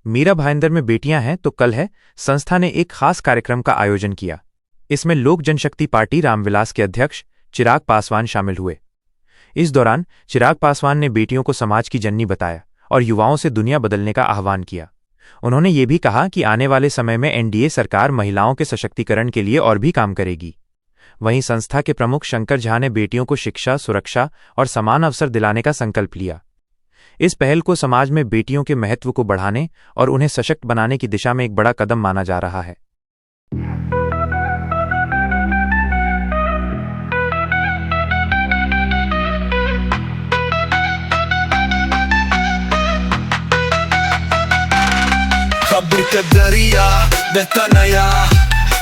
मीरा भाईंदर में बेटियां हैं तो कल है संस्था ने एक खास कार्यक्रम का आयोजन किया। इसमें लोक जनशक्ति पार्टी रामविलास के अध्यक्ष चिराग पासवान शामिल हुए। इस दौरान चिराग पासवान ने बेटियों को समाज की जननी बताया और युवाओं से दुनिया बदलने का आह्वान किया। उन्होंने ये भी कहा कि आने वाले समय में एनडीए सरकार महिलाओं के सशक्तिकरण के लिए और भी काम करेगी। वहीं संस्था के प्रमुख शंकर झा ने बेटियों को शिक्षा, सुरक्षा और समान अवसर दिलाने का संकल्प लिया। इस पहल को समाज में बेटियों के महत्व को बढ़ाने और उन्हें सशक्त बनाने की दिशा में एक बड़ा कदम माना जा रहा है। खबर का दरिया बहता नया,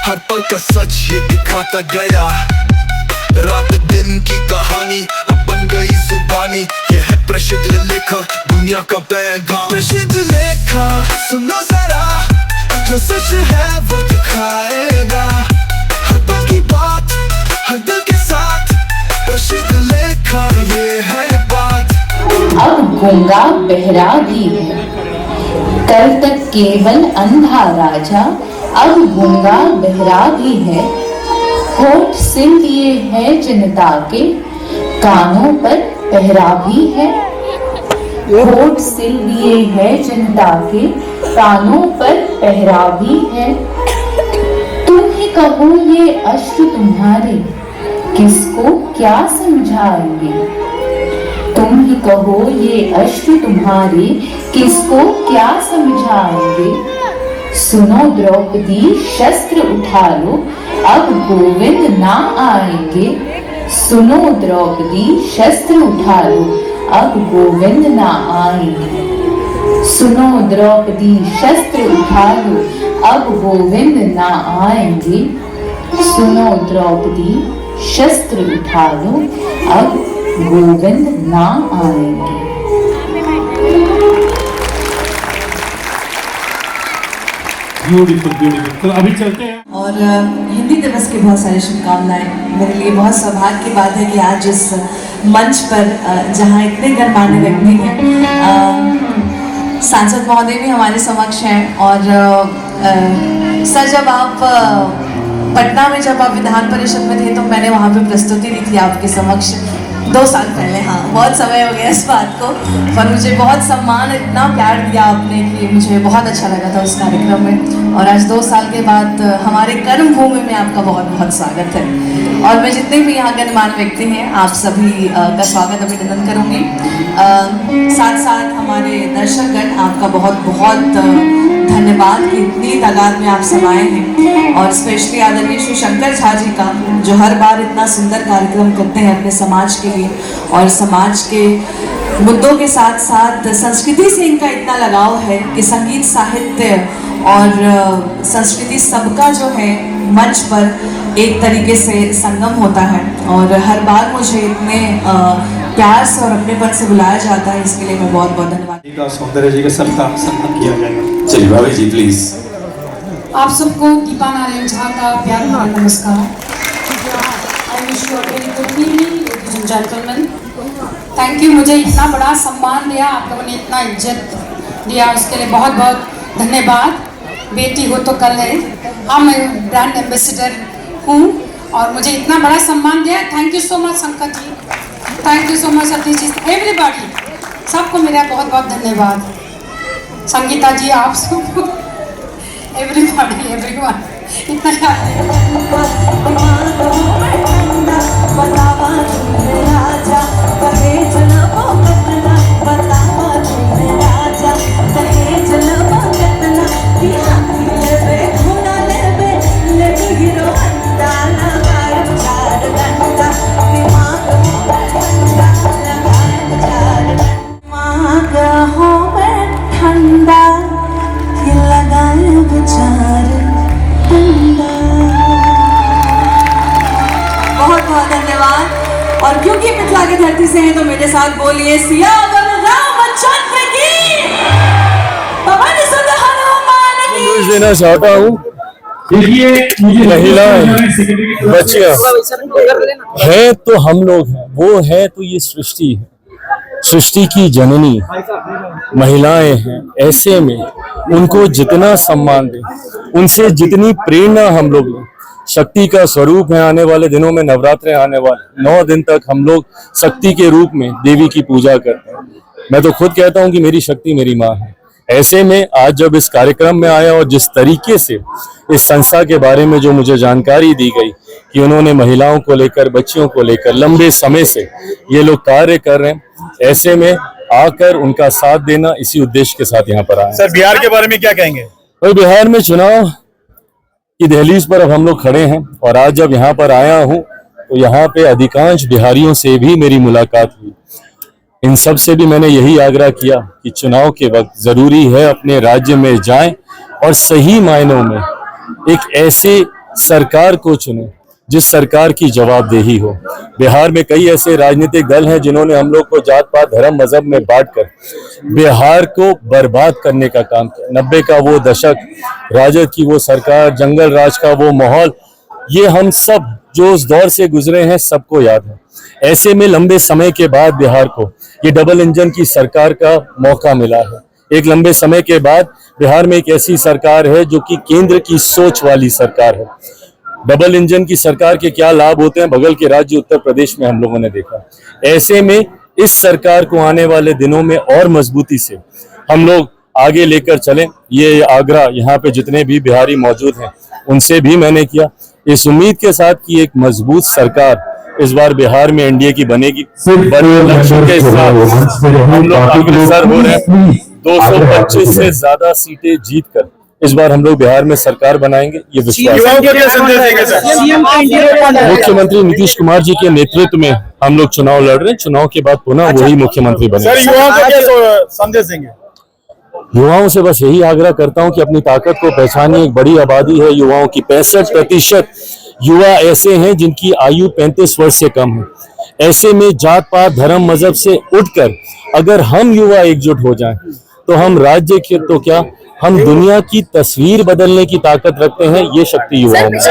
हर पल का सच ये दिखाता गया। रात दिन की कहानी अब बन गई जुबानी, ये है प्रसिद्ध लेखा दुनिया का पैगाम। प्रसिद्ध लेखा सुनो जरा, जो सच है वो दिखाएगा। हर पल की बात हर दिल के साथ, प्रसिद्ध लेखा ये है बात। अब गूंगा बहरा भी है, कल तक केवल अंधा राजा, अब गूंगा बहरा भी है। होठ सिल लिए है जनता के, कानों पर पहरा भी है। होठ सिल लिए है जनता के, कानों पर पहरा भी है। तुम ही कहो ये अश्क तुम्हारे, किसको क्या समझाएंगे। तुम ही कहो ये अश्क तुम्हारे, किसको क्या समझाएंगे। सुनो द्रौपदी शस्त्र उठा लो, अब गोविंद ना आएंगे। सुनो द्रौपदी शस्त्र उठा लो, अब गोविंद ना आएंगे। सुनो द्रौपदी शस्त्र उठा लो, अब गोविंद ना आएंगे। सुनो द्रौपदी शस्त्र उठा लो, अब गोविंद ना आएंगे। Beautiful beautiful. तो अभी चलते हैं। और हिंदी दिवस की बहुत सारी शुभकामनाएं। मेरे लिए बहुत सौभाग्य की बात है कि आज इस मंच पर जहां इतने गणमान्य व्यक्ति हैं, सांसद महोदय भी हमारे समक्ष हैं। और सर, जब आप पटना में जब आप विधान परिषद में थे तो मैंने वहाँ पे प्रस्तुति दी थी आपके समक्ष 2 साल पहले। हाँ, बहुत समय हो गया इस बात को, पर मुझे बहुत सम्मान, इतना प्यार दिया आपने कि मुझे बहुत अच्छा लगा था उस कार्यक्रम में। और आज 2 साल के बाद हमारे कर्म भूमि में आपका बहुत बहुत स्वागत है। और मैं जितने भी यहाँ गणमान्य व्यक्ति हैं, आप सभी का स्वागत अभिनंदन करूँगी। साथ साथ हमारे दर्शकगण, आपका बहुत बहुत धन्यवाद कि इतनी तादाद में आप सब आए हैं। और स्पेशली आदरणीय श्री शंकर झा जी का, जो हर बार इतना सुंदर कार्यक्रम करते हैं अपने समाज के लिए, और समाज के मुद्दों के साथ साथ संस्कृति से इनका इतना लगाव है कि संगीत, साहित्य और संस्कृति सबका जो है मंच पर एक तरीके से संगम होता है। और हर बार मुझे इतने प्यार से और अपनेपन से बुलाया जाता है, इसके लिए मैं बहुत बहुत धन्यवाद। सौंदर्य जी का सम्मान किया जाएगा। चलिए भाभी जी प्लीज। आप सबको दीपा नारायण झा का प्यार भरा नमस्कार। I wish you a very good evening ladies and gentleman. Thank you, मुझे इतना बड़ा सम्मान दिया, आप लोगों ने इतना इज्जत दिया, उसके लिए बहुत बहुत धन्यवाद। बेटी हो तो कल है। हाँ, मैं ब्रांड एम्बेसडर हूँ और मुझे इतना बड़ा सम्मान दिया। Thank you so much Shankar ji, thank you so much Satish ji, everybody, सबको मेरा बहुत बहुत धन्यवाद। संगीता जी, आप सबको, एवरीबॉडी, एवरीवन, इतना और क्योंकि मिथिला की धरती से हैं तो मेरे साथ बोलिए सियावर रामचंद्र की, पवन सुत हनुमान की। देना चाहता हूँ। महिलाएं, बच्चियां हैं तो हम लोग हैं, वो है तो ये सृष्टि है। सृष्टि की जननी महिलाएं हैं, ऐसे में उनको जितना सम्मान दें, उनसे जितनी प्रेरणा हम लोग लें। शक्ति का स्वरूप है। आने वाले दिनों में नवरात्रे आने वाले 9 दिन तक हम लोग शक्ति के रूप में देवी की पूजा करते हैं। मैं तो खुद कहता हूं कि मेरी शक्ति मेरी माँ है। ऐसे में आज जब इस कार्यक्रम में आया और जिस तरीके से इस संस्था के बारे में जो मुझे जानकारी दी गई कि उन्होंने महिलाओं को लेकर, बच्चियों को लेकर लंबे समय से ये लोग कार्य कर रहे हैं, ऐसे में आकर उनका साथ देना, इसी उद्देश्य के साथ यहाँ पर आए। सर, बिहार के बारे में क्या कहेंगे? और बिहार में चुनाव की दहलीज पर अब हम लोग खड़े हैं और आज जब यहाँ पर आया हूँ तो यहाँ पे अधिकांश बिहारियों से भी मेरी मुलाकात हुई। इन सब से भी मैंने यही आग्रह किया कि चुनाव के वक्त जरूरी है अपने राज्य में जाएं और सही मायनों में एक ऐसे सरकार को चुनें जिस सरकार की जवाबदेही हो। बिहार में कई ऐसे राजनीतिक दल हैं जिन्होंने हम लोग को जात पात धर्म मजहब में बांटकर बिहार को बर्बाद करने का काम किया। 90 का वो दशक, राजद की वो सरकार, जंगल राज का वो माहौल, ये हम सब जो उस दौर से गुजरे हैं सबको याद है। ऐसे में लंबे समय के बाद बिहार को ये डबल इंजन की सरकार का मौका मिला है। एक लंबे समय के बाद बिहार में एक ऐसी सरकार है जो कि केंद्र की सोच वाली सरकार है। डबल इंजन की सरकार के क्या लाभ होते हैं बगल के राज्य उत्तर प्रदेश में हम लोगों ने देखा। ऐसे में इस सरकार को आने वाले दिनों में और मजबूती से हम लोग आगे लेकर चलें, ये आग्रह यहाँ पे जितने भी बिहारी मौजूद हैं उनसे भी मैंने किया, इस उम्मीद के साथ कि एक मजबूत सरकार इस बार बिहार में एनडीए की बनेगी। बड़े लक्ष्य के साथ हम लोग अग्रसर हो रहे हैं। 225 से ज्यादा सीटें जीतकर इस बार हम लोग बिहार में सरकार बनाएंगे, ये विश्वास है। मुख्यमंत्री नीतीश कुमार जी के नेतृत्व में हम लोग चुनाव लड़ रहे हैं। चुनाव के बाद पुनः वही मुख्यमंत्री बने। युवाओं को क्या संदेश देंगे? युवाओं से बस यही आग्रह करता हूं कि अपनी ताकत को पहचानिए। एक बड़ी आबादी है युवाओं की, 65% युवा ऐसे हैं जिनकी आयु 35 वर्ष से कम है। ऐसे में जात पात धर्म मजहब से उठकर अगर हम युवा एकजुट हो जाएं तो हम राज्य के तो क्या, हम दुनिया की तस्वीर बदलने की ताकत रखते हैं। ये शक्ति युवाओं में। आज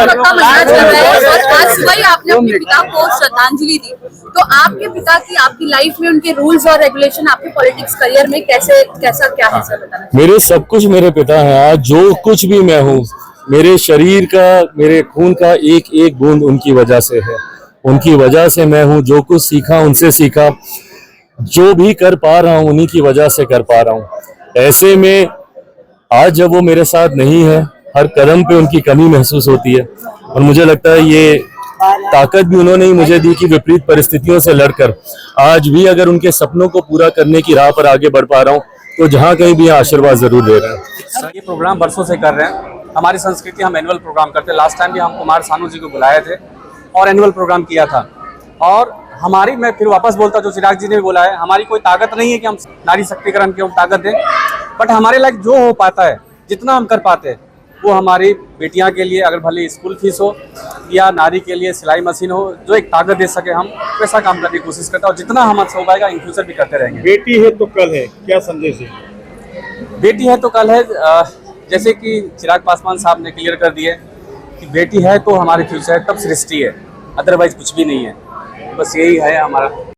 सुबह ही आपने अपने पिता को श्रद्धांजलि दी, तो आपके पिता की आपकी लाइफ में उनके रूल्स और रेगुलेशन आपके पॉलिटिक्स करियर में कैसा क्या है सर, बताना? मेरे सब कुछ मेरे पिता हैं। आज जो कुछ भी मैं हूँ, मेरे शरीर का, मेरे खून का एक एक बूंद उनकी वजह से है। उनकी वजह से मैं हूँ। जो कुछ सीखा उनसे सीखा, जो भी कर पा रहा हूँ उन्हीं की वजह से कर पा रहा हूँ। ऐसे में आज जब वो मेरे साथ नहीं है, हर कदम पे उनकी कमी महसूस होती है और मुझे लगता है ये ताकत भी उन्होंने ही मुझे दी कि विपरीत परिस्थितियों से लड़कर आज भी अगर उनके सपनों को पूरा करने की राह पर आगे बढ़ पा रहा हूँ तो जहाँ कहीं भी आशीर्वाद जरूर दे रहे हैं। ये प्रोग्राम बरसों से कर रहे हैं। हमारी संस्कृति, हम एनुअल प्रोग्राम करते हैं। लास्ट टाइम भी हम कुमार सानू जी को बुलाए थे और एनुअल प्रोग्राम किया था। और हमारी, मैं फिर वापस बोलता जो चिराग जी ने भी बोला है, हमारी कोई ताकत नहीं है कि हम नारी शक्तिकरण की हम ताकत दें, बट हमारे लायक जो हो पाता है, जितना हम कर पाते हैं, वो हमारी बेटियां के लिए, अगर भले स्कूल फीस हो या नारी के लिए सिलाई मशीन हो, जो एक ताकत दे सके, हम वैसा काम करने की कोशिश करते हैं और जितना हमसे हो पाएगा इन फ्यूचर भी करते रहेंगे। बेटी है तो कल है, क्या संदेश है? बेटी है तो कल है, जैसे कि चिराग पासवान साहब ने क्लियर कर दिए कि बेटी है तो हमारे फ्यूचर है, तब सृष्टि है, अदरवाइज कुछ भी नहीं है। बस यही है हमारा।